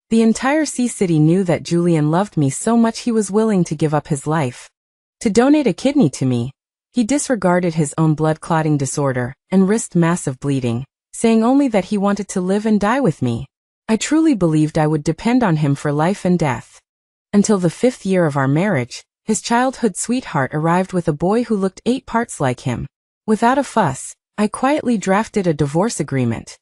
The entire Sea City knew that Julian loved me so much he was willing to give up his life to donate a kidney to me. He disregarded his own blood clotting disorder and risked massive bleeding, saying only that he wanted to live and die with me. I truly believed I would depend on him for life and death. Until the 5th year of our marriage, his childhood sweetheart arrived with a boy who looked 8 parts like him. Without a fuss, I quietly drafted a divorce agreement.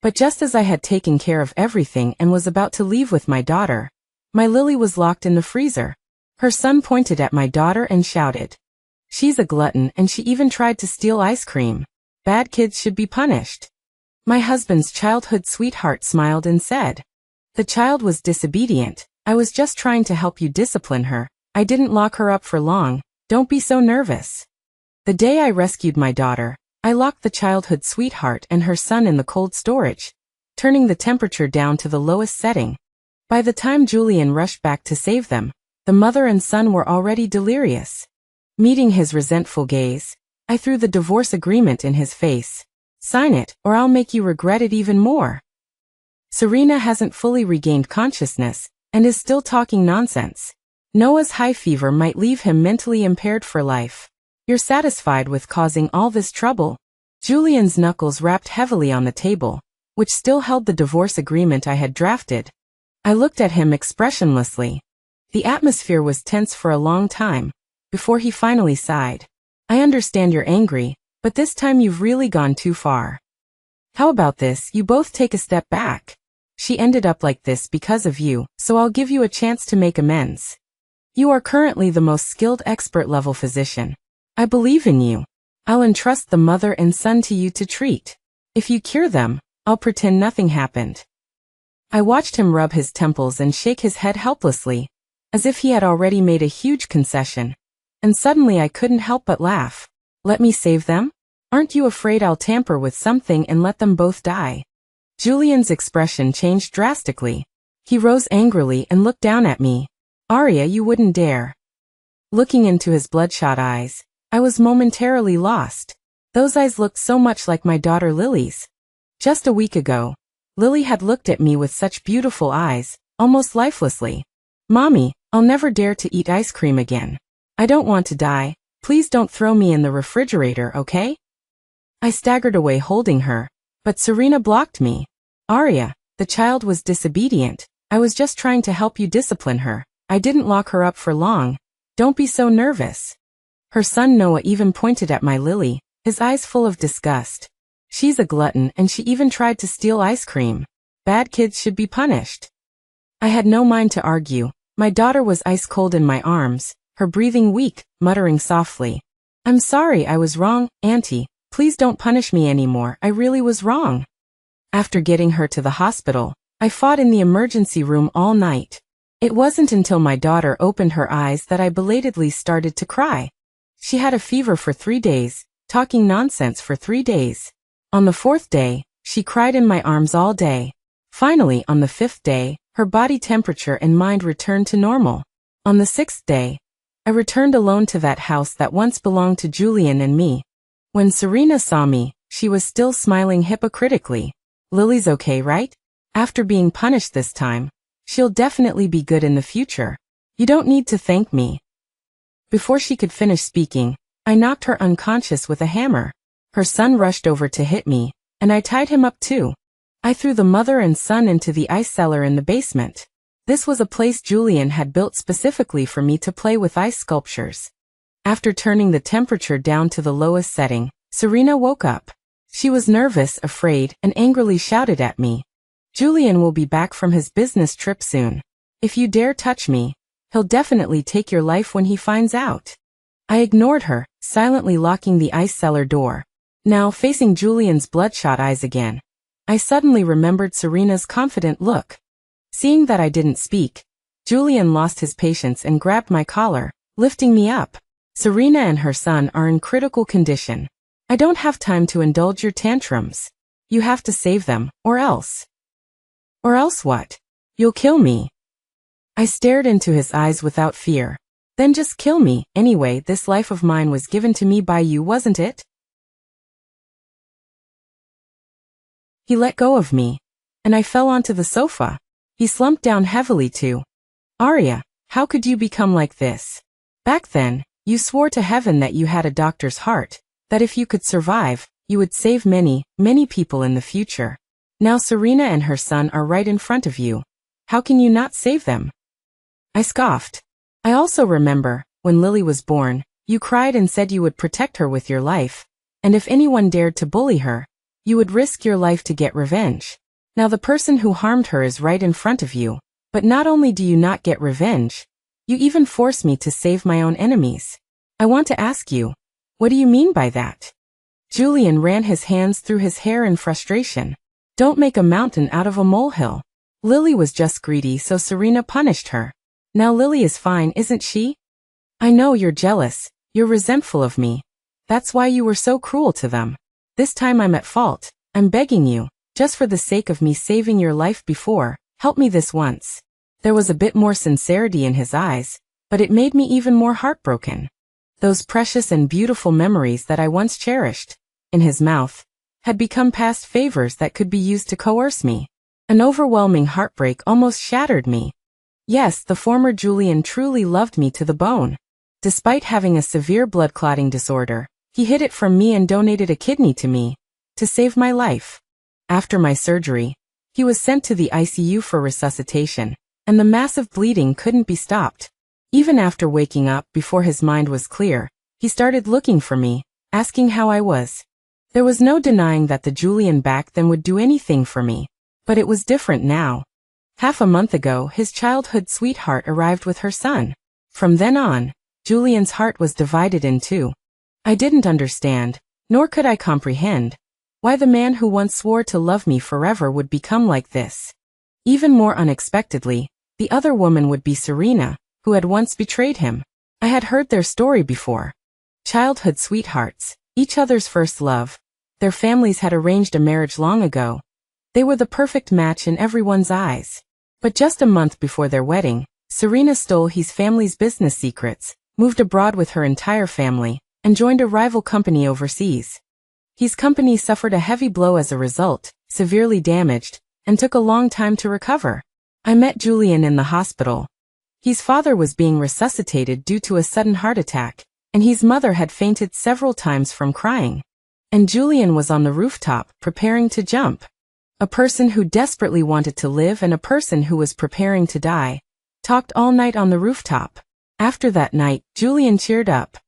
But just as I had taken care of everything and was about to leave with my daughter, my Lily was locked in the freezer. Her son pointed at my daughter and shouted, "She's a glutton and she even tried to steal ice cream. Bad kids should be punished." My husband's childhood sweetheart smiled and said, "The child was disobedient. I was just trying to help you discipline her. I didn't lock her up for long. Don't be so nervous." The day I rescued my daughter, I locked the childhood sweetheart and her son in the cold storage, turning the temperature down to the lowest setting. By the time Julian rushed back to save them, the mother and son were already delirious. Meeting his resentful gaze, I threw the divorce agreement in his face. "Sign it, or I'll make you regret it even more." Serena hasn't fully regained consciousness and is still talking nonsense. Noah's high fever might leave him mentally impaired for life. You're satisfied with causing all this trouble? Julian's knuckles rapped heavily on the table, which still held the divorce agreement I had drafted. I looked at him expressionlessly. The atmosphere was tense for a long time, before he finally sighed. "I understand you're angry, but this time you've really gone too far. How about this, you both take a step back? She ended up like this because of you, so I'll give you a chance to make amends. You are currently the most skilled expert-level physician. I believe in you. I'll entrust the mother and son to you to treat. If you cure them, I'll pretend nothing happened." I watched him rub his temples and shake his head helplessly, as if he had already made a huge concession. And suddenly I couldn't help but laugh. "Let me save them? Aren't you afraid I'll tamper with something and let them both die?" Julian's expression changed drastically. He rose angrily and looked down at me. "Arya, you wouldn't dare." Looking into his bloodshot eyes, I was momentarily lost. Those eyes looked so much like my daughter Lily's. Just a week ago, Lily had looked at me with such beautiful eyes, almost lifelessly. "Mommy, I'll never dare to eat ice cream again. I don't want to die. Please don't throw me in the refrigerator, okay?" I staggered away holding her, but Serena blocked me. "Arya, the child was disobedient. I was just trying to help you discipline her. I didn't lock her up for long. Don't be so nervous." Her son Noah even pointed at my Lily, his eyes full of disgust. "She's a glutton and she even tried to steal ice cream. Bad kids should be punished." I had no mind to argue. My daughter was ice cold in my arms, her breathing weak, muttering softly, "I'm sorry, I was wrong, Auntie. Please don't punish me anymore. I really was wrong." After getting her to the hospital, I fought in the emergency room all night. It wasn't until my daughter opened her eyes that I belatedly started to cry. She had a fever for 3 days, talking nonsense for 3 days. On the 4th day, she cried in my arms all day. Finally, on the 5th day, her body temperature and mind returned to normal. On the 6th day, I returned alone to that house that once belonged to Julian and me. When Serena saw me, she was still smiling hypocritically. "Lily's okay, right? After being punished this time, she'll definitely be good in the future. You don't need to thank me." Before she could finish speaking, I knocked her unconscious with a hammer. Her son rushed over to hit me, and I tied him up too. I threw the mother and son into the ice cellar in the basement. This was a place Julian had built specifically for me to play with ice sculptures. After turning the temperature down to the lowest setting, Serena woke up. She was nervous, afraid, and angrily shouted at me. "Julian will be back from his business trip soon. If you dare touch me, he'll definitely take your life when he finds out." I ignored her, silently locking the ice cellar door. Now facing Julian's bloodshot eyes again, I suddenly remembered Serena's confident look. Seeing that I didn't speak, Julian lost his patience and grabbed my collar, lifting me up. "Serena and her son are in critical condition. I don't have time to indulge your tantrums. You have to save them, or else." "Or else what? You'll kill me." I stared into his eyes without fear. "Then just kill me. Anyway, this life of mine was given to me by you, wasn't it?" He let go of me, and I fell onto the sofa. He slumped down heavily too. Arya, how could you become like this? Back then, you swore to heaven that you had a doctor's heart, that if you could survive, you would save many, many people in the future. Now Serena and her son are right in front of you. How can you not save them? I scoffed. I also remember, when Lily was born, you cried and said you would protect her with your life, and if anyone dared to bully her, you would risk your life to get revenge. Now the person who harmed her is right in front of you, but not only do you not get revenge, you even force me to save my own enemies. I want to ask you, what do you mean by that? Julian ran his hands through his hair in frustration. Don't make a mountain out of a molehill. Lily was just greedy, so Serena punished her. Now Lily is fine, isn't she? I know you're jealous, you're resentful of me. That's why you were so cruel to them. This time I'm at fault. I'm begging you, just for the sake of me saving your life before, help me this once. There was a bit more sincerity in his eyes, but it made me even more heartbroken. Those precious and beautiful memories that I once cherished, in his mouth, had become past favors that could be used to coerce me. An overwhelming heartbreak almost shattered me. Yes, the former Julian truly loved me to the bone. Despite having a severe blood clotting disorder, he hid it from me and donated a kidney to me, to save my life. After my surgery, he was sent to the ICU for resuscitation, and the massive bleeding couldn't be stopped. Even after waking up before his mind was clear, he started looking for me, asking how I was. There was no denying that the Julian back then would do anything for me, but it was different now. Half a month ago, his childhood sweetheart arrived with her son. From then on, Julian's heart was divided in two. I didn't understand, nor could I comprehend, why the man who once swore to love me forever would become like this. Even more unexpectedly, the other woman would be Serena, who had once betrayed him. I had heard their story before. Childhood sweethearts, each other's first love. Their families had arranged a marriage long ago. They were the perfect match in everyone's eyes. But just a month before their wedding, Serena stole his family's business secrets, moved abroad with her entire family, and joined a rival company overseas. His company suffered a heavy blow as a result, severely damaged, and took a long time to recover. I met Julian in the hospital. His father was being resuscitated due to a sudden heart attack, and his mother had fainted several times from crying. And Julian was on the rooftop, preparing to jump. A person who desperately wanted to live and a person who was preparing to die, talked all night on the rooftop. After that night, Julian cheered up.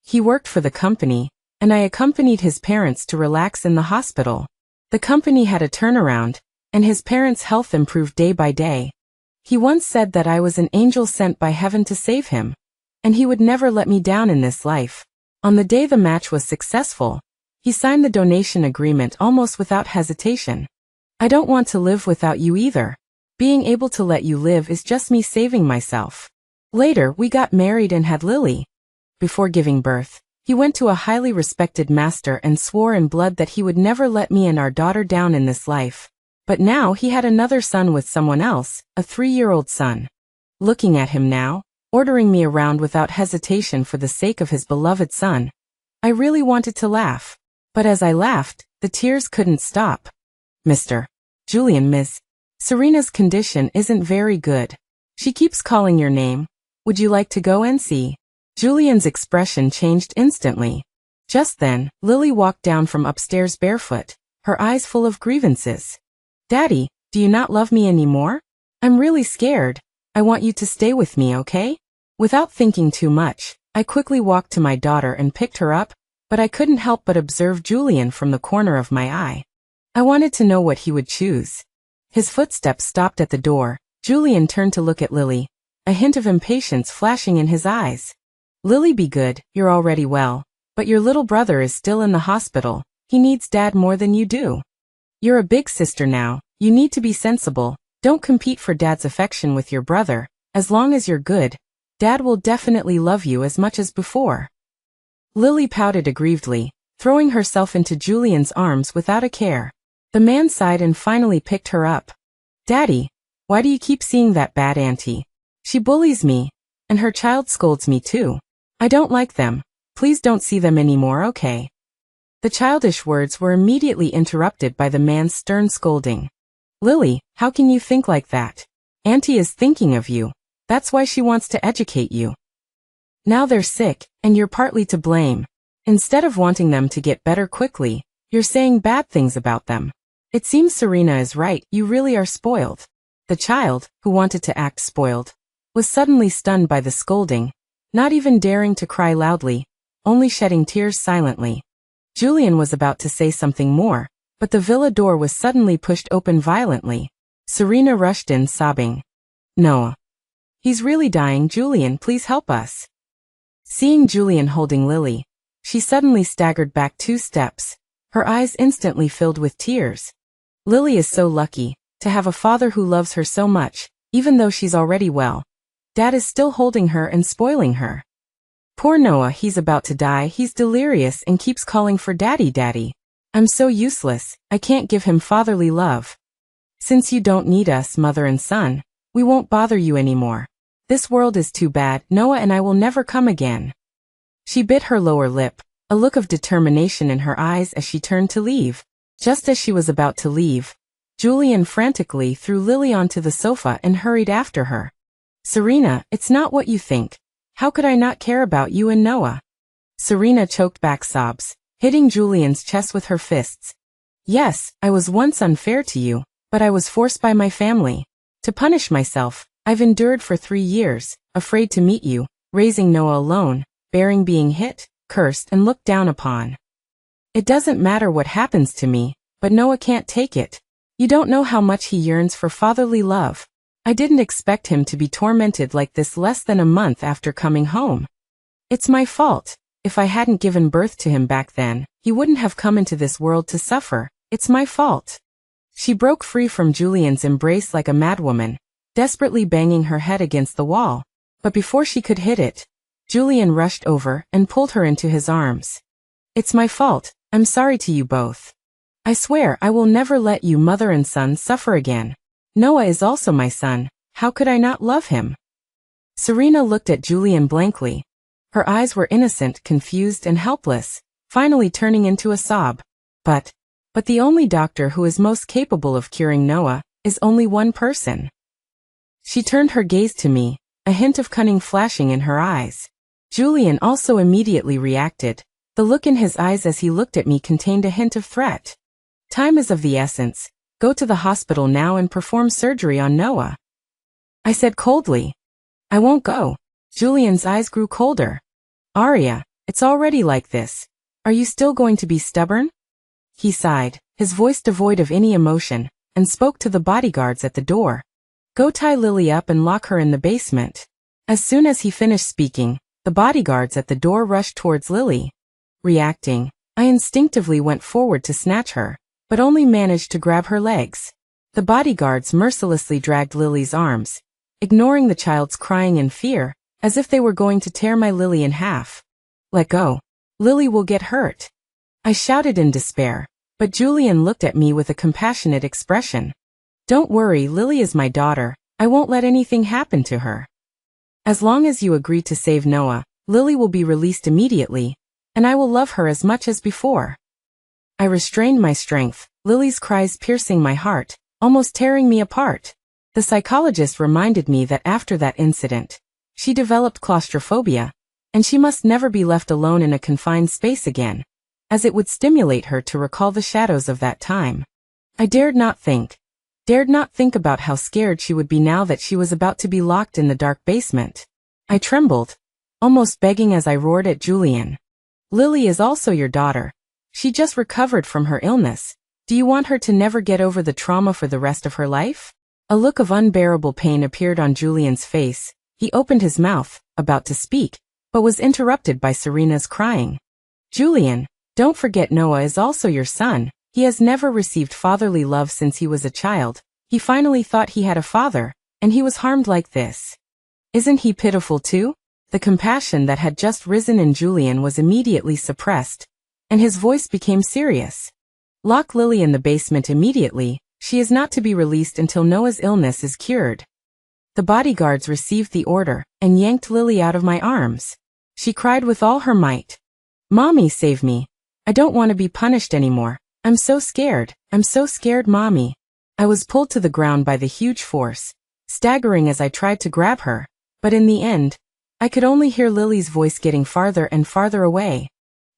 He worked for the company, and I accompanied his parents to relax in the hospital. The company had a turnaround, and his parents' health improved day by day. He once said that I was an angel sent by heaven to save him, and he would never let me down in this life. On the day the match was successful, he signed the donation agreement almost without hesitation. I don't want to live without you either. Being able to let you live is just me saving myself. Later, we got married and had Lily. Before giving birth, he went to a highly respected master and swore in blood that he would never let me and our daughter down in this life. But now he had another son with someone else, a 3-year-old son. Looking at him now, ordering me around without hesitation for the sake of his beloved son, I really wanted to laugh. But as I laughed, the tears couldn't stop. Mr. Julian, Miss Serena's condition isn't very good. She keeps calling your name. Would you like to go and see? Julian's expression changed instantly. Just then, Lily walked down from upstairs barefoot, her eyes full of grievances. Daddy, do you not love me anymore? I'm really scared. I want you to stay with me, okay? Without thinking too much, I quickly walked to my daughter and picked her up, but I couldn't help but observe Julian from the corner of my eye. I wanted to know what he would choose. His footsteps stopped at the door. Julian turned to look at Lily, a hint of impatience flashing in his eyes. Lily, be good, you're already well, but your little brother is still in the hospital. He needs Dad more than you do. You're a big sister now. You need to be sensible. Don't compete for Dad's affection with your brother. As long as you're good, Dad will definitely love you as much as before. Lily pouted aggrievedly, throwing herself into Julian's arms without a care. The man sighed and finally picked her up. Daddy, why do you keep seeing that bad auntie? She bullies me, and her child scolds me too. I don't like them. Please don't see them anymore, okay? The childish words were immediately interrupted by the man's stern scolding. Lily, how can you think like that? Auntie is thinking of you. That's why she wants to educate you. Now they're sick, and you're partly to blame. Instead of wanting them to get better quickly, you're saying bad things about them. It seems Serena is right, you really are spoiled. The child, who wanted to act spoiled, was suddenly stunned by the scolding, not even daring to cry loudly, only shedding tears silently. Julian was about to say something more, but the villa door was suddenly pushed open violently. Serena rushed in sobbing. Noah. He's really dying, Julian, please help us. Seeing Julian holding Lily, she suddenly staggered back 2 steps, her eyes instantly filled with tears. Lily is so lucky to have a father who loves her so much, even though she's already well. Dad is still holding her and spoiling her. Poor Noah, he's about to die, he's delirious and keeps calling for daddy, daddy. I'm so useless, I can't give him fatherly love. Since you don't need us, mother and son, we won't bother you anymore. This world is too bad, Noah and I will never come again. She bit her lower lip, a look of determination in her eyes as she turned to leave. Just as she was about to leave, Julian frantically threw Lily onto the sofa and hurried after her. Serena, it's not what you think. How could I not care about you and Noah? Serena choked back sobs, hitting Julian's chest with her fists. Yes, I was once unfair to you, but I was forced by my family. To punish myself, I've endured for 3 years, afraid to meet you, raising Noah alone, bearing being hit, cursed and looked down upon. It doesn't matter what happens to me, but Noah can't take it. You don't know how much he yearns for fatherly love. I didn't expect him to be tormented like this less than a month after coming home. It's my fault. If I hadn't given birth to him back then, he wouldn't have come into this world to suffer. It's my fault. She broke free from Julian's embrace like a madwoman, desperately banging her head against the wall. But before she could hit it, Julian rushed over and pulled her into his arms. It's my fault. I'm sorry to you both. I swear I will never let you mother and son suffer again. Noah is also my son. How could I not love him? Serena looked at Julian blankly. Her eyes were innocent, confused and helpless, finally turning into a sob. But the only doctor who is most capable of curing Noah is only one person. She turned her gaze to me, a hint of cunning flashing in her eyes. Julian also immediately reacted. The look in his eyes as he looked at me contained a hint of threat. Time is of the essence. Go to the hospital now and perform surgery on Noah. I said coldly. I won't go. Julian's eyes grew colder. Arya, it's already like this. Are you still going to be stubborn? He sighed, his voice devoid of any emotion, and spoke to the bodyguards at the door. Go tie Lily up and lock her in the basement. As soon as he finished speaking, the bodyguards at the door rushed towards Lily. Reacting, I instinctively went forward to snatch her, but only managed to grab her legs. The bodyguards mercilessly dragged Lily's arms, ignoring the child's crying in fear, as if they were going to tear my Lily in half. Let go. Lily will get hurt. I shouted in despair, but Julian looked at me with a compassionate expression. Don't worry, Lily is my daughter. I won't let anything happen to her. As long as you agree to save Noah, Lily will be released immediately, and I will love her as much as before. I restrained my strength, Lily's cries piercing my heart, almost tearing me apart. The psychologist reminded me that after that incident, she developed claustrophobia, and she must never be left alone in a confined space again, as it would stimulate her to recall the shadows of that time. I dared not think about how scared she would be now that she was about to be locked in the dark basement. I trembled, almost begging as I roared at Julian. Lily is also your daughter. She just recovered from her illness. Do you want her to never get over the trauma for the rest of her life? A look of unbearable pain appeared on Julian's face. He opened his mouth, about to speak, but was interrupted by Serena's crying. Julian, don't forget Noah is also your son. He has never received fatherly love since he was a child. He finally thought he had a father, and he was harmed like this. Isn't he pitiful too? The compassion that had just risen in Julian was immediately suppressed, and his voice became serious. Lock Lily in the basement immediately. She is not to be released until Noah's illness is cured. The bodyguards received the order and yanked Lily out of my arms. She cried with all her might. Mommy, save me. I don't want to be punished anymore. I'm so scared, Mommy. I was pulled to the ground by the huge force. staggering as I tried to grab her. But in the end, I could only hear Lily's voice getting farther and farther away.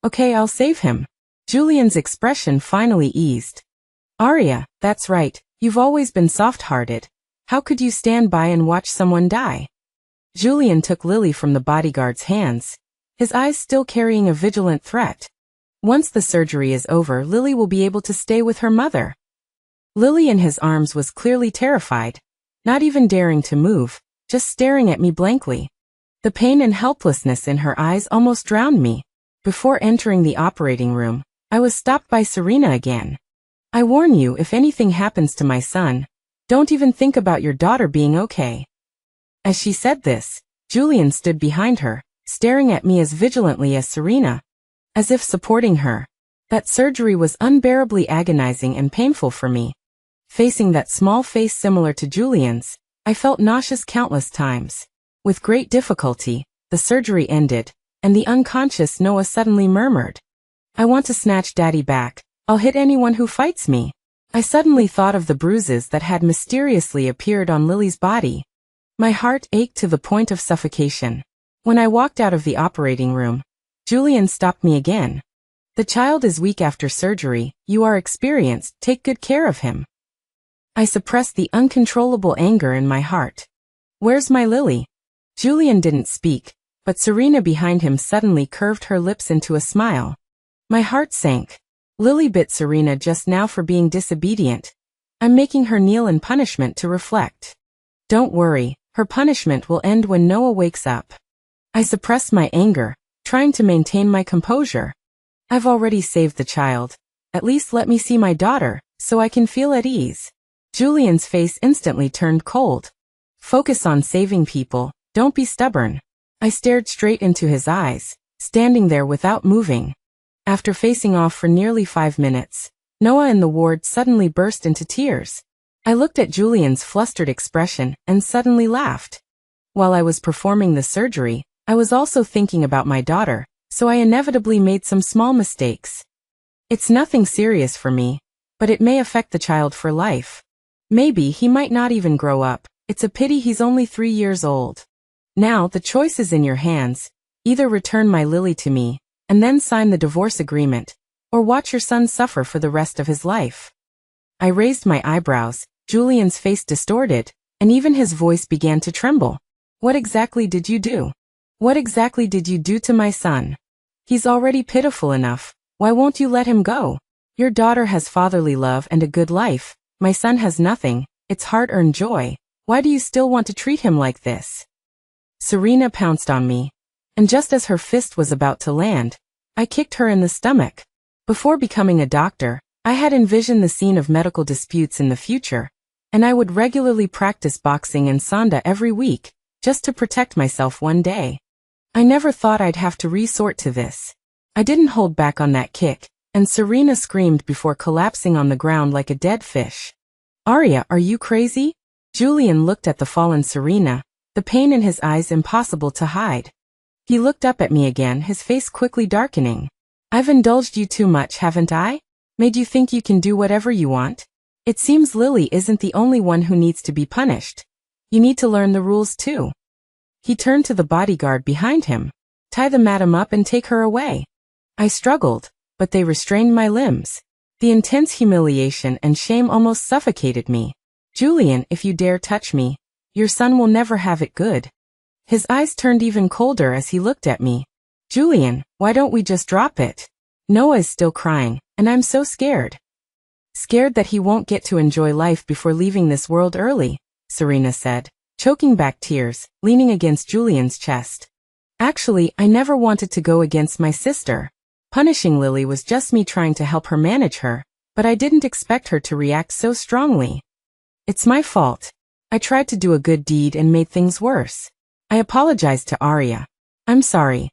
Okay, I'll save him. Julian's expression finally eased. Arya, that's right, you've always been soft-hearted. How could you stand by and watch someone die? Julian took Lily from the bodyguard's hands, his eyes still carrying a vigilant threat. Once the surgery is over, Lily will be able to stay with her mother. Lily in his arms was clearly terrified, not even daring to move, just staring at me blankly. The pain and helplessness in her eyes almost drowned me. Before entering the operating room, I was stopped by Serena again. I warn you, if anything happens to my son, don't even think about your daughter being okay. As she said this, Julian stood behind her, staring at me as vigilantly as Serena, as if supporting her. That surgery was unbearably agonizing and painful for me. Facing that small face similar to Julian's, I felt nauseous countless times. With great difficulty, the surgery ended, and the unconscious Noah suddenly murmured, "I want to snatch Daddy back. I'll hit anyone who fights me." I suddenly thought of the bruises that had mysteriously appeared on Lily's body. My heart ached to the point of suffocation. When I walked out of the operating room, Julian stopped me again. "The child is weak after surgery. You are experienced. Take good care of him." I suppressed the uncontrollable anger in my heart. "Where's my Lily?" Julian didn't speak, but Serena behind him suddenly curved her lips into a smile. My heart sank. Lily bit Serena just now for being disobedient. I'm making her kneel in punishment to reflect. Don't worry, her punishment will end when Noah wakes up. I suppressed my anger, trying to maintain my composure. I've already saved the child. At least let me see my daughter, so I can feel at ease. Julian's face instantly turned cold. Focus on saving people, don't be stubborn. I stared straight into his eyes, standing there without moving. After facing off for nearly 5 minutes, Noah in the ward suddenly burst into tears. I looked at Julian's flustered expression and suddenly laughed. While I was performing the surgery, I was also thinking about my daughter, so I inevitably made some small mistakes. It's nothing serious for me, but it may affect the child for life. Maybe he might not even grow up. It's a pity he's only 3 years old. Now the choice is in your hands. Either return my Lily to me, and then sign the divorce agreement, or watch your son suffer for the rest of his life. I raised my eyebrows, Julian's face distorted, and even his voice began to tremble. What exactly did you do? What exactly did you do to my son? He's already pitiful enough. Why won't you let him go? Your daughter has fatherly love and a good life. My son has nothing. It's hard-earned joy. Why do you still want to treat him like this? Serena pounced on me, and just as her fist was about to land, I kicked her in the stomach. Before becoming a doctor, I had envisioned the scene of medical disputes in the future, and I would regularly practice boxing and sanda every week, just to protect myself one day. I never thought I'd have to resort to this. I didn't hold back on that kick, and Serena screamed before collapsing on the ground like a dead fish. Arya, are you crazy? Julian looked at the fallen Serena, the pain in his eyes impossible to hide. He looked up at me again, his face quickly darkening. I've indulged you too much, haven't I? Made you think you can do whatever you want? It seems Lily isn't the only one who needs to be punished. You need to learn the rules too. He turned to the bodyguard behind him. Tie the madam up and take her away. I struggled, but they restrained my limbs. The intense humiliation and shame almost suffocated me. Julian, if you dare touch me, your son will never have it good. His eyes turned even colder as he looked at me. Julian, why don't we just drop it? Noah is still crying, and I'm so scared. Scared that he won't get to enjoy life before leaving this world early, Serena said, choking back tears, leaning against Julian's chest. Actually, I never wanted to go against my sister. Punishing Lily was just me trying to help her manage her, but I didn't expect her to react so strongly. It's my fault. I tried to do a good deed and made things worse. I apologized to Arya. I'm sorry.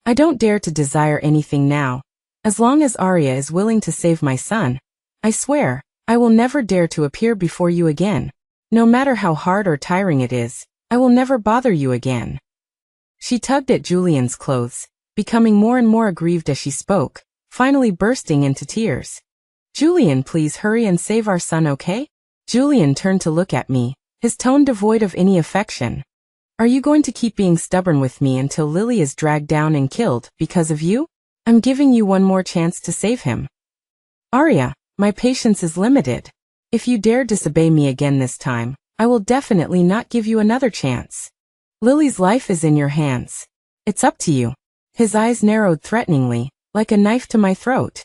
I don't dare to desire anything now. As long as Arya is willing to save my son, I swear, I will never dare to appear before you again. No matter how hard or tiring it is, I will never bother you again. She tugged at Julian's clothes, becoming more and more aggrieved as she spoke, finally bursting into tears. Julian, please hurry and save our son, okay? Julian turned to look at me, his tone devoid of any affection. Are you going to keep being stubborn with me until Lily is dragged down and killed because of you? I'm giving you one more chance to save him. Arya, my patience is limited. If you dare disobey me again this time, I will definitely not give you another chance. Lily's life is in your hands. It's up to you. His eyes narrowed threateningly, like a knife to my throat.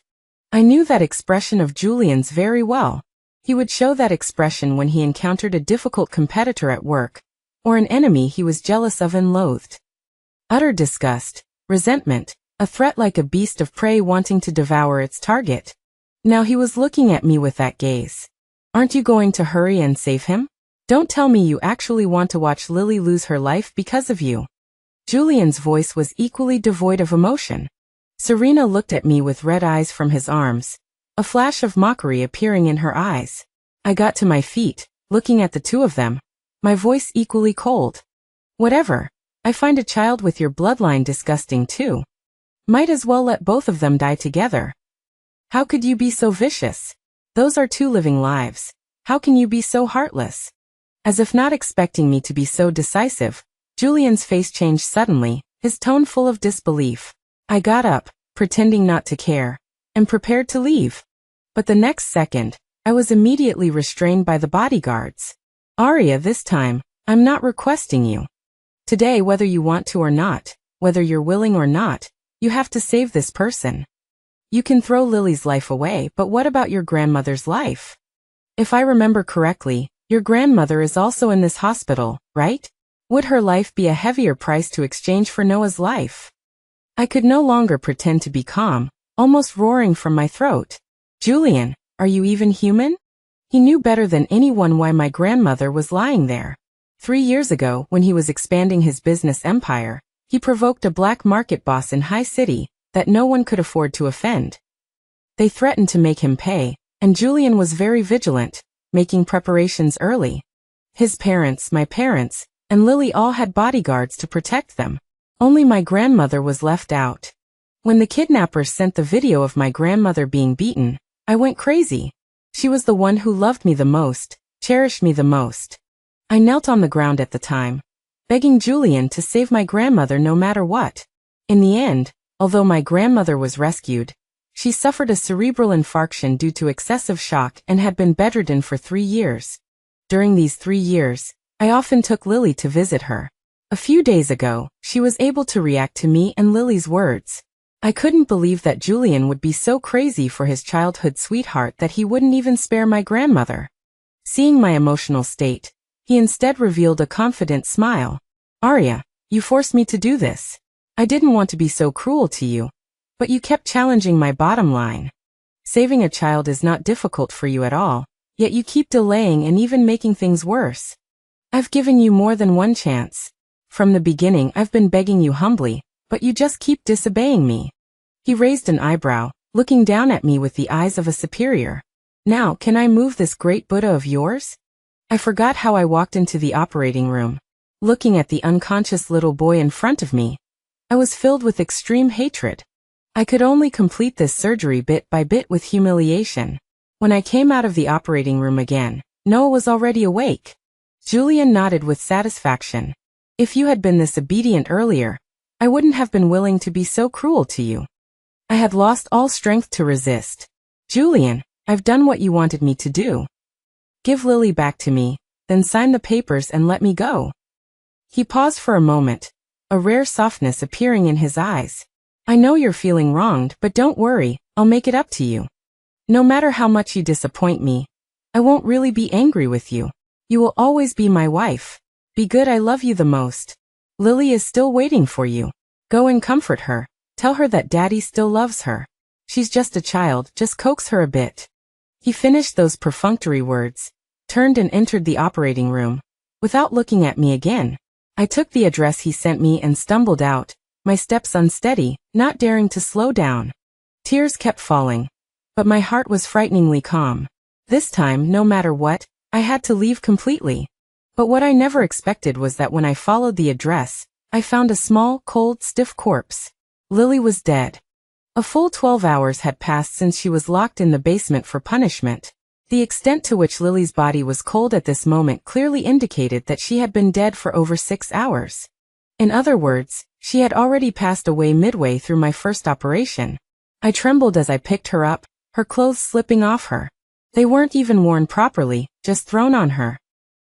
I knew that expression of Julian's very well. He would show that expression when he encountered a difficult competitor at work, or an enemy he was jealous of and loathed. Utter disgust, resentment, a threat like a beast of prey wanting to devour its target. Now he was looking at me with that gaze. Aren't you going to hurry and save him? Don't tell me you actually want to watch Lily lose her life because of you. Julian's voice was equally devoid of emotion. Serena looked at me with red eyes from his arms, a flash of mockery appearing in her eyes. I got to my feet, looking at the two of them, my voice equally cold. Whatever. I find a child with your bloodline disgusting too. Might as well let both of them die together. How could you be so vicious? Those are two living lives. How can you be so heartless? As if not expecting me to be so decisive, Julian's face changed suddenly, his tone full of disbelief. I got up, pretending not to care, and prepared to leave. But the next second, I was immediately restrained by the bodyguards. Arya, this time, I'm not requesting you. Today, whether you want to or not, whether you're willing or not, you have to save this person. You can throw Lily's life away, but what about your grandmother's life? If I remember correctly, your grandmother is also in this hospital, right? Would her life be a heavier price to exchange for Noah's life? I could no longer pretend to be calm, almost roaring from my throat. Julian, are you even human? He knew better than anyone why my grandmother was lying there. 3 years ago, when he was expanding his business empire, he provoked a black market boss in High City that no one could afford to offend. They threatened to make him pay, and Julian was very vigilant, making preparations early. His parents, my parents, and Lily all had bodyguards to protect them. Only my grandmother was left out. When the kidnappers sent the video of my grandmother being beaten, I went crazy. She was the one who loved me the most, cherished me the most. I knelt on the ground at the time, begging Julian to save my grandmother no matter what. In the end, although my grandmother was rescued, she suffered a cerebral infarction due to excessive shock and had been bedridden for 3 years. During these 3 years, I often took Lily to visit her. A few days ago, she was able to react to me and Lily's words. I couldn't believe that Julian would be so crazy for his childhood sweetheart that he wouldn't even spare my grandmother. Seeing my emotional state, he instead revealed a confident smile. Arya, you forced me to do this. I didn't want to be so cruel to you, but you kept challenging my bottom line. Saving a child is not difficult for you at all, yet you keep delaying and even making things worse. I've given you more than one chance. From the beginning, I've been begging you humbly, but you just keep disobeying me. He raised an eyebrow, looking down at me with the eyes of a superior. Now, can I move this great Buddha of yours? I forgot how I walked into the operating room. Looking at the unconscious little boy in front of me, I was filled with extreme hatred. I could only complete this surgery bit by bit with humiliation. When I came out of the operating room again, Noah was already awake. Julian nodded with satisfaction. If you had been this obedient earlier, I wouldn't have been willing to be so cruel to you. I had lost all strength to resist. Julian, I've done what you wanted me to do. Give Lily back to me, then sign the papers and let me go. He paused for a moment, a rare softness appearing in his eyes. I know you're feeling wronged, but don't worry, I'll make it up to you. No matter how much you disappoint me, I won't really be angry with you. You will always be my wife. Be good, I love you the most. Lily is still waiting for you. Go and comfort her. Tell her that Daddy still loves her. She's just a child, just coax her a bit. He finished those perfunctory words, turned and entered the operating room, without looking at me again. I took the address he sent me and stumbled out, my steps unsteady, not daring to slow down. Tears kept falling, but my heart was frighteningly calm. This time, no matter what, I had to leave completely. But what I never expected was that when I followed the address, I found a small, cold, stiff corpse. Lily was dead. A full 12 hours had passed since she was locked in the basement for punishment. The extent to which Lily's body was cold at this moment clearly indicated that she had been dead for over 6 hours. In other words, she had already passed away midway through my first operation. I trembled as I picked her up, her clothes slipping off her. They weren't even worn properly, just thrown on her.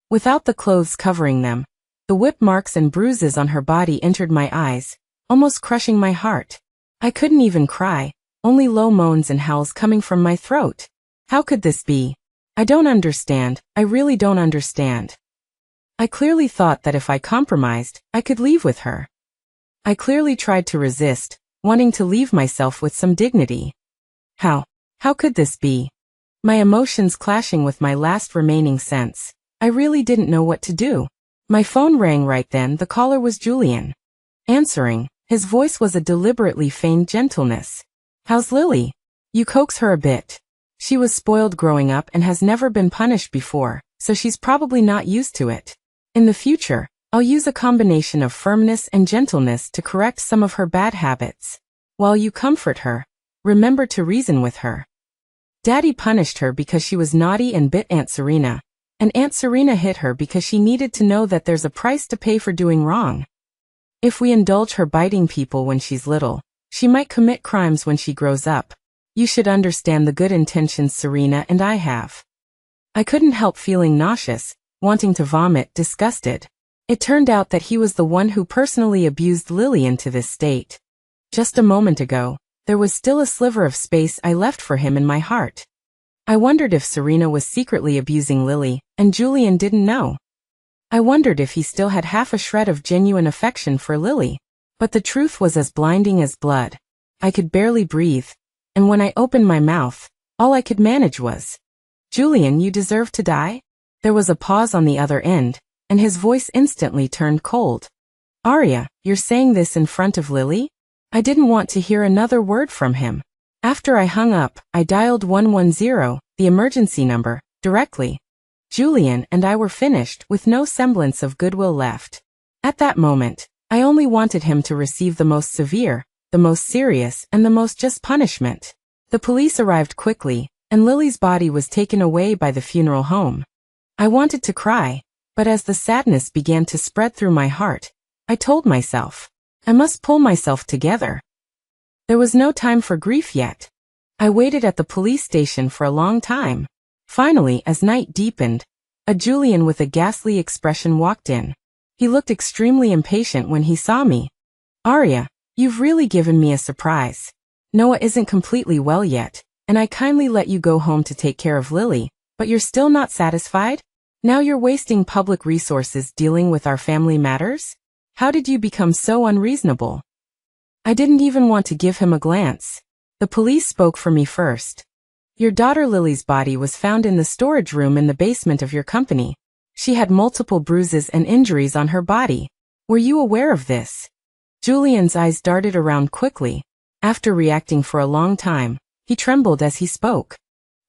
Without the clothes covering them, the whip marks and bruises on her body entered my eyes, almost crushing my heart. I couldn't even cry, only low moans and howls coming from my throat. How could this be? I don't understand, I really don't understand. I clearly thought that if I compromised, I could leave with her. I clearly tried to resist, wanting to leave myself with some dignity. How could this be? My emotions clashing with my last remaining sense. I really didn't know what to do. My phone rang right then. The caller was Julian. Answering, his voice was a deliberately feigned gentleness. "How's Lily? You coax her a bit. She was spoiled growing up and has never been punished before, so she's probably not used to it. In the future, I'll use a combination of firmness and gentleness to correct some of her bad habits. While you comfort her, remember to reason with her. Daddy punished her because she was naughty and bit Aunt Serena, and Aunt Serena hit her because she needed to know that there's a price to pay for doing wrong. If we indulge her biting people when she's little, she might commit crimes when she grows up. You should understand the good intentions Serena and I have." I couldn't help feeling nauseous, wanting to vomit, disgusted. It turned out that he was the one who personally abused Lily into this state. Just a moment ago, there was still a sliver of space I left for him in my heart. I wondered if Serena was secretly abusing Lily, and Julian didn't know. I wondered if he still had half a shred of genuine affection for Lily. But the truth was as blinding as blood. I could barely breathe, and when I opened my mouth, all I could manage was, "Julian, you deserve to die?" There was a pause on the other end, and his voice instantly turned cold. "Arya, you're saying this in front of Lily?" I didn't want to hear another word from him. After I hung up, I dialed 110, the emergency number, directly. Julian and I were finished, with no semblance of goodwill left. At that moment, I only wanted him to receive the most severe, the most serious, and the most just punishment. The police arrived quickly, and Lily's body was taken away by the funeral home. I wanted to cry, but as the sadness began to spread through my heart, I told myself, I must pull myself together. There was no time for grief yet. I waited at the police station for a long time. Finally, as night deepened, a Julian with a ghastly expression walked in. He looked extremely impatient when he saw me. "Arya, you've really given me a surprise. Noah isn't completely well yet, and I kindly let you go home to take care of Lily, but you're still not satisfied? Now you're wasting public resources dealing with our family matters? How did you become so unreasonable?" I didn't even want to give him a glance. The police spoke for me first. "Your daughter Lily's body was found in the storage room in the basement of your company. She had multiple bruises and injuries on her body. Were you aware of this?" Julian's eyes darted around quickly. After reacting for a long time, he trembled as he spoke.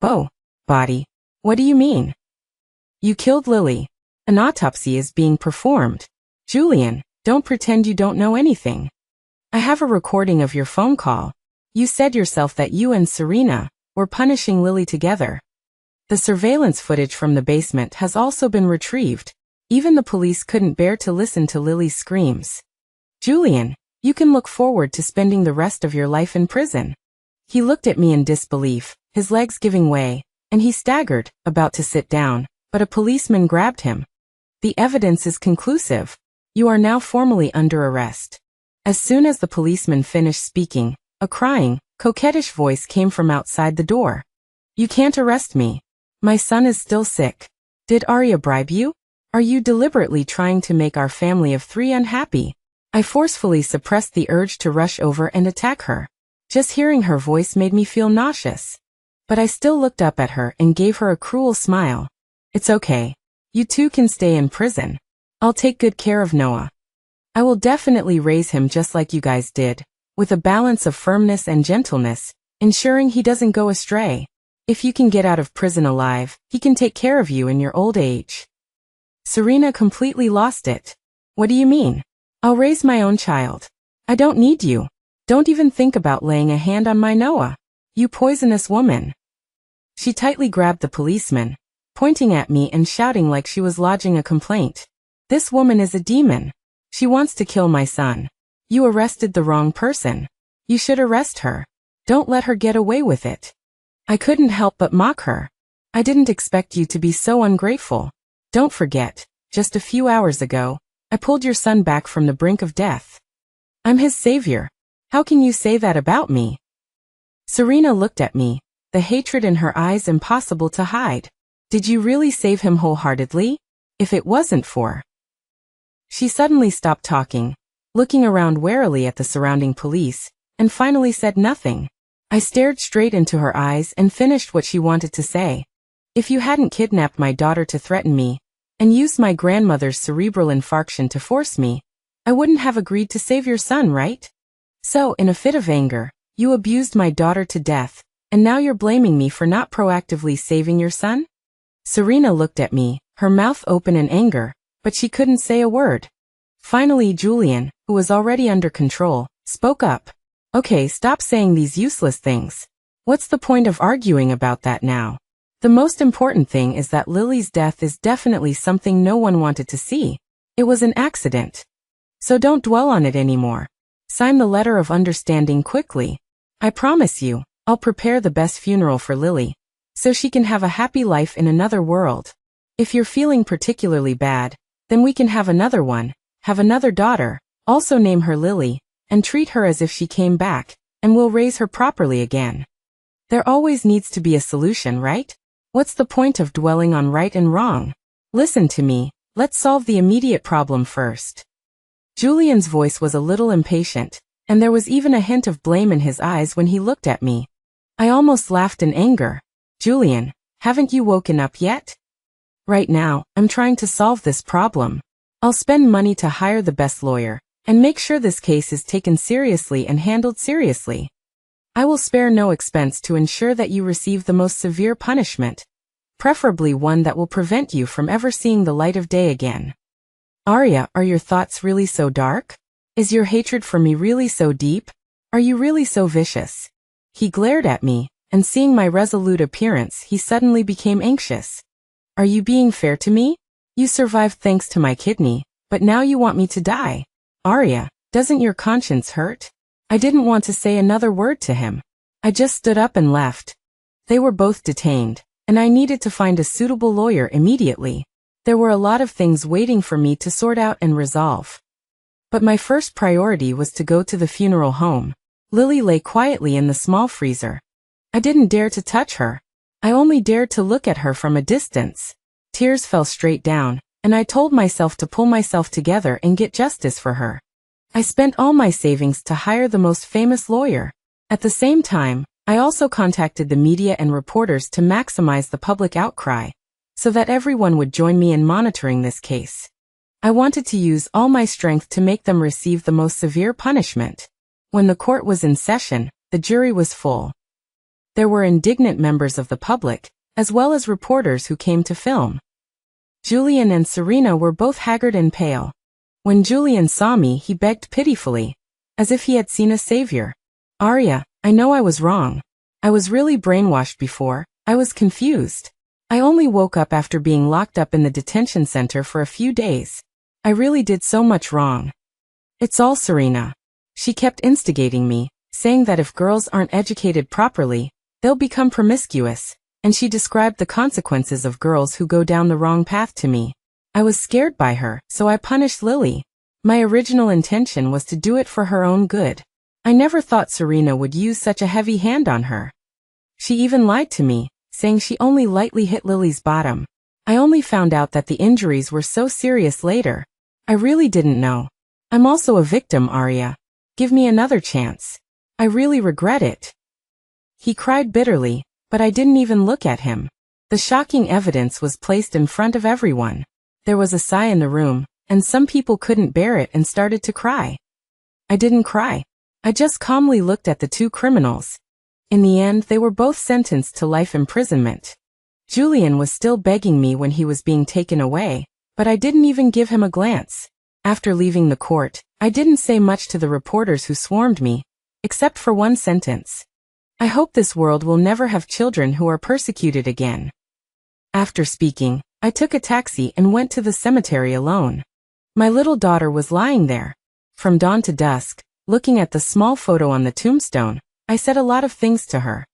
Body? What do you mean?" "You killed Lily. An autopsy is being performed. Julian, don't pretend you don't know anything. I have a recording of your phone call. You said yourself that you and Serena were punishing Lily together. The surveillance footage from the basement has also been retrieved. Even the police couldn't bear to listen to Lily's screams. Julian, you can look forward to spending the rest of your life in prison." He looked at me in disbelief, his legs giving way, and he staggered, about to sit down, but a policeman grabbed him. "The evidence is conclusive. You are now formally under arrest." As soon as the policeman finished speaking, a crying, coquettish voice came from outside the door. "You can't arrest me. My son is still sick. Did Arya bribe you? Are you deliberately trying to make our family of 3 unhappy?" I forcefully suppressed the urge to rush over and attack her. Just hearing her voice made me feel nauseous. But I still looked up at her and gave her a cruel smile. "It's okay. You two can stay in prison. I'll take good care of Noah. I will definitely raise him just like you guys did, with a balance of firmness and gentleness, ensuring he doesn't go astray. If you can get out of prison alive, he can take care of you in your old age." Serena completely lost it. "What do you mean? I'll raise my own child. I don't need you. Don't even think about laying a hand on my Noah. You poisonous woman." She tightly grabbed the policeman, pointing at me and shouting like she was lodging a complaint. This woman is a demon. She wants to kill my son. You arrested the wrong person. You should arrest her. Don't let her get away with it. I couldn't help but mock her. I didn't expect you to be so ungrateful. Don't forget, just a few hours ago, I pulled your son back from the brink of death. I'm his savior. How can you say that about me? Serena looked at me, the hatred in her eyes impossible to hide. Did you really save him wholeheartedly? If it wasn't for... She suddenly stopped talking, looking around warily at the surrounding police, and finally said nothing. I stared straight into her eyes and finished what she wanted to say. If you hadn't kidnapped my daughter to threaten me, and used my grandmother's cerebral infarction to force me, I wouldn't have agreed to save your son, right? So, in a fit of anger, you abused my daughter to death, and now you're blaming me for not proactively saving your son? Serena looked at me, her mouth open in anger, but she couldn't say a word. Finally, Julian, who was already under control, spoke up. Okay, stop saying these useless things. What's the point of arguing about that now? The most important thing is that Lily's death is definitely something no one wanted to see. It was an accident. So don't dwell on it anymore. Sign the letter of understanding quickly. I promise you, I'll prepare the best funeral for Lily, so she can have a happy life in another world. If you're feeling particularly bad, then we can have another one, have another daughter, also name her Lily, and treat her as if she came back, and we'll raise her properly again. There always needs to be a solution, right? What's the point of dwelling on right and wrong? Listen to me, let's solve the immediate problem first. Julian's voice was a little impatient, and there was even a hint of blame in his eyes when he looked at me. I almost laughed in anger. Julian, haven't you woken up yet? Right now, I'm trying to solve this problem. I'll spend money to hire the best lawyer, and make sure this case is taken seriously and handled seriously. I will spare no expense to ensure that you receive the most severe punishment, preferably one that will prevent you from ever seeing the light of day again. Arya, are your thoughts really so dark? Is your hatred for me really so deep? Are you really so vicious? He glared at me, and seeing my resolute appearance, he suddenly became anxious. Are you being fair to me? You survived thanks to my kidney, but now you want me to die. Arya, doesn't your conscience hurt? I didn't want to say another word to him. I just stood up and left. They were both detained, and I needed to find a suitable lawyer immediately. There were a lot of things waiting for me to sort out and resolve. But my first priority was to go to the funeral home. Lily lay quietly in the small freezer. I didn't dare to touch her. I only dared to look at her from a distance. Tears fell straight down, and I told myself to pull myself together and get justice for her. I spent all my savings to hire the most famous lawyer. At the same time, I also contacted the media and reporters to maximize the public outcry, so that everyone would join me in monitoring this case. I wanted to use all my strength to make them receive the most severe punishment. When the court was in session, the jury was full. There were indignant members of the public, as well as reporters who came to film. Julian and Serena were both haggard and pale. When Julian saw me, he begged pitifully, as if he had seen a savior. Arya, I know I was wrong. I was really brainwashed before. I was confused. I only woke up after being locked up in the detention center for a few days. I really did so much wrong. It's all Serena. She kept instigating me, saying that if girls aren't educated properly, they'll become promiscuous, and she described the consequences of girls who go down the wrong path to me. I was scared by her, so I punished Lily. My original intention was to do it for her own good. I never thought Serena would use such a heavy hand on her. She even lied to me, saying she only lightly hit Lily's bottom. I only found out that the injuries were so serious later. I really didn't know. I'm also a victim, Arya. Give me another chance. I really regret it. He cried bitterly, but I didn't even look at him. The shocking evidence was placed in front of everyone. There was a sigh in the room, and some people couldn't bear it and started to cry. I didn't cry. I just calmly looked at the two criminals. In the end, they were both sentenced to life imprisonment. Julian was still begging me when he was being taken away, but I didn't even give him a glance. After leaving the court, I didn't say much to the reporters who swarmed me, except for one sentence. I hope this world will never have children who are persecuted again. After speaking, I took a taxi and went to the cemetery alone. My little daughter was lying there. From dawn to dusk, looking at the small photo on the tombstone, I said a lot of things to her.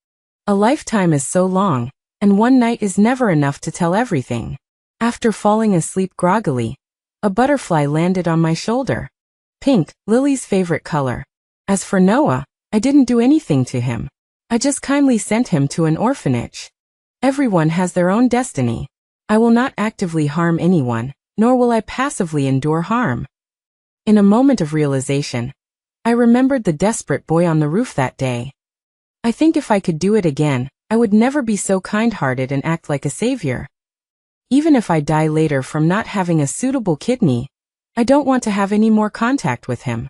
A lifetime is so long, and one night is never enough to tell everything. After falling asleep groggily, a butterfly landed on my shoulder. Pink, Lily's favorite color. As for Noah, I didn't do anything to him. I just kindly sent him to an orphanage. Everyone has their own destiny. I will not actively harm anyone, nor will I passively endure harm. In a moment of realization, I remembered the desperate boy on the roof that day. I think if I could do it again, I would never be so kind-hearted and act like a savior. Even if I die later from not having a suitable kidney, I don't want to have any more contact with him.